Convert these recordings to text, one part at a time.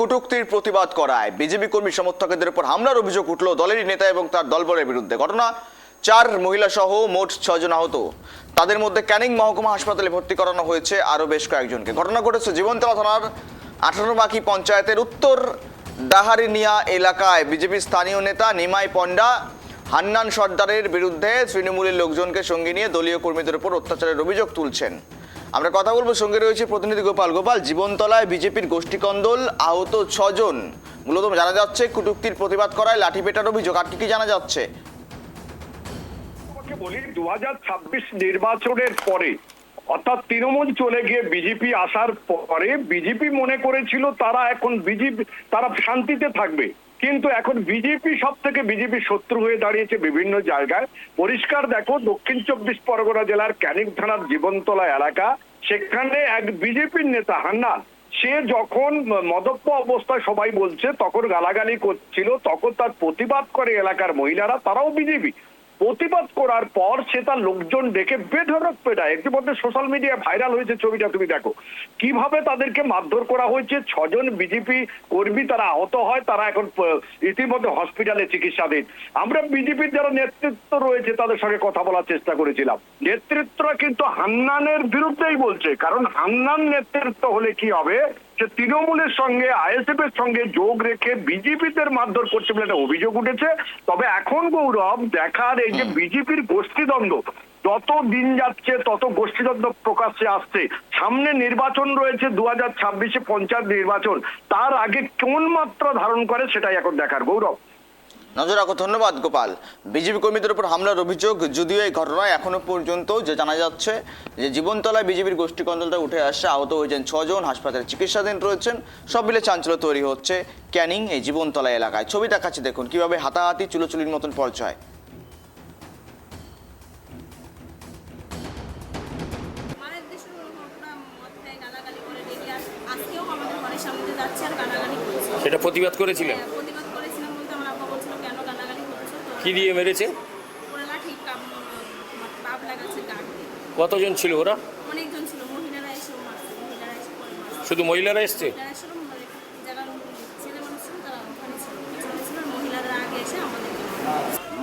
কটূক্তির প্রতিবাদ করায় বিজেপি কর্মী সমর্থকদের উপর হামলার অভিযোগ উঠল দলেরই নেতা এবং তার দলবলের বিরুদ্ধে। ঘটনা 4 মহিলা সহ মোট 6 জন আহত। তাদের মধ্যে ক্যানিং মহকুমা হাসপাতালে ভর্তি করানো হয়েছে আরো বেশ কয়েকজনকে। ঘটনা ঘটেছে জীবনতলা থানার 18 পঞ্চায়েতের উত্তর ডাহারিনিয়া এলাকায়। বিজেপি স্থানীয় নেতা নিমাই পণ্ডা হান্নান সর্দারের বিরুদ্ধে তৃণমূলের লোকজনকে সঙ্গে নিয়ে দলীয় কর্মীদের উপর অত্যাচারের অভিযোগ তুলছেন। আমরা কথা বলবো, সঙ্গে রয়েছে প্রতিনিধি গোপাল। জীবনতলায় বিজেপির গোষ্ঠীকন্দল, আহত 6 জন। মূলত জানা যাচ্ছে কটূক্তির প্রতিবাদ করায় লাঠি পেটার অভিযোগ। আর কি জানা যাচ্ছে? বলি 2026 নির্বাচনের পরে অর্থাৎ তৃণমূল চলে গিয়ে বিজেপি আসার পরে বিজেপি মনে করেছিল তারা শান্তিতে থাকবে, কিন্তু এখন বিজেপি সব থেকে বিজেপি শত্রু হয়ে দাঁড়িয়েছে বিভিন্ন জায়গায়। পরিষ্কার দেখো, দক্ষিণ 24 পরগনা জেলার ক্যানিং থানার জীবনতলা এলাকা, সেখানে এক বিজেপির নেতা হান্নান, সে যখন মদ্যপ অবস্থায় সবাই বলছে তখন গালাগালি করছিল, তখন তার প্রতিবাদ করে এলাকার মহিলারা, তারাও বিজেপি। প্রতিবাদ করার পর সে তার লোকজন ডেকে বেধড়ক পেটায়। ইতিমধ্যে সোশ্যাল মিডিয়ায় ভাইরাল হয়েছে ছবিটা, তুমি দেখো কিভাবে তাদেরকে মারধর করা হয়েছে। 6 জন বিজেপি কর্মী তারা আহত হয়, তারা এখন ইতিমধ্যে হসপিটালে চিকিৎসাধীন। আমরা বিজেপির যারা নেতৃত্ব রয়েছে তাদের সঙ্গে কথা বলার চেষ্টা করেছিলাম। নেতৃত্বরা কিন্তু হান্নানের বিরুদ্ধেই বলছে, কারণ হান্নান নেতৃত্ব হলে কি হবে, যে তৃণমূলের সঙ্গে আইএসএফ এর সঙ্গে যোগ রেখে বিজেপিদের মারধর করছে বলে একটা অভিযোগ উঠেছে। তবে এখন গৌরব দেখার, এই যে বিজেপির গোষ্ঠীদ্বন্দ্ব যত দিন যাচ্ছে তত গোষ্ঠীদ্বন্দ্ব প্রকাশ্যে আসছে। সামনে নির্বাচন রয়েছে 2026 পঞ্চায়েত নির্বাচন, তার আগে কোন মাত্রা ধারণ করে সেটাই এখন দেখার। গৌরব, নজর রাখো। ধন্যবাদ গোপাল। বিজেপি কর্মীদের উপর হামলার অভিযোগ, যদিও এই ঘটনায় এখনো পর্যন্ত যে জানা যাচ্ছে যে জীবনতলায় বিজেপির গোষ্ঠীকন্দলটা উঠে আসছে, আহত হয়েছেন 6 জন, হাসপাতালে চিকিৎসাধীন রয়েছেন। সব মিলে চাঞ্চল্য তৈরি হচ্ছে ক্যানিং এই জীবনতলা এলাকায়। ছবি দেখাচ্ছি, দেখুন কিভাবে হাতাহাতি চুলোচুলির মতন পর্যায়। সেটা প্রতিবাদ করেছিলেন? কি দিয়ে মেরেছে? কতজন ছিল ওরা? অনেকজন ছিল, মহিলারা এসে শুধু মহিলারা এসছে?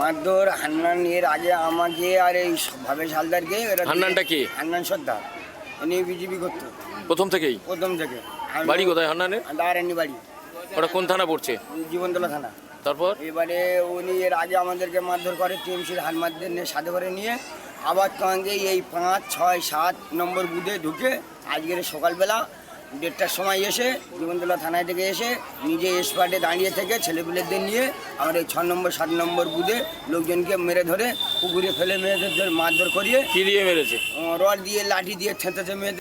মারধর হান্নান এর আগে আমাকে আর এই ভাবেশ হালদারকে। হান্নানটা কি? হান্নান সর্দার, ইনি বিজেপি করতো প্রথম থেকেই? প্রথম থেকে। বাড়ি কোথায় হান্নানের? দাঁড়ানি বাড়ি। ওটা কোন থানা পড়ছে? জীবনতলা থানা। তারপর এবারে উনি এর আগে আমাদেরকে মারধর করে, টিএমসির হানমারদের নিয়ে সাথে করে নিয়ে আবার সঙ্গে এই 5, 6, 7 নম্বর বুথে ঢুকে আজকের সকালবেলা 1:30টার সময় এসে জীবনতলা থানায় থেকে এসে নিজে স্পটে দাঁড়িয়ে থেকে ছেলেপুলেদের নিয়ে আমার এই 6 নম্বর 7 নম্বর বুথে লোকজনকে মেরে ধরে পুকুরে ফেলে মেয়েদের মারধর করিয়ে। কি দিয়ে মেরেছে? রড দিয়ে, লাঠি দিয়ে ঠেঁতেছে মেয়েদের।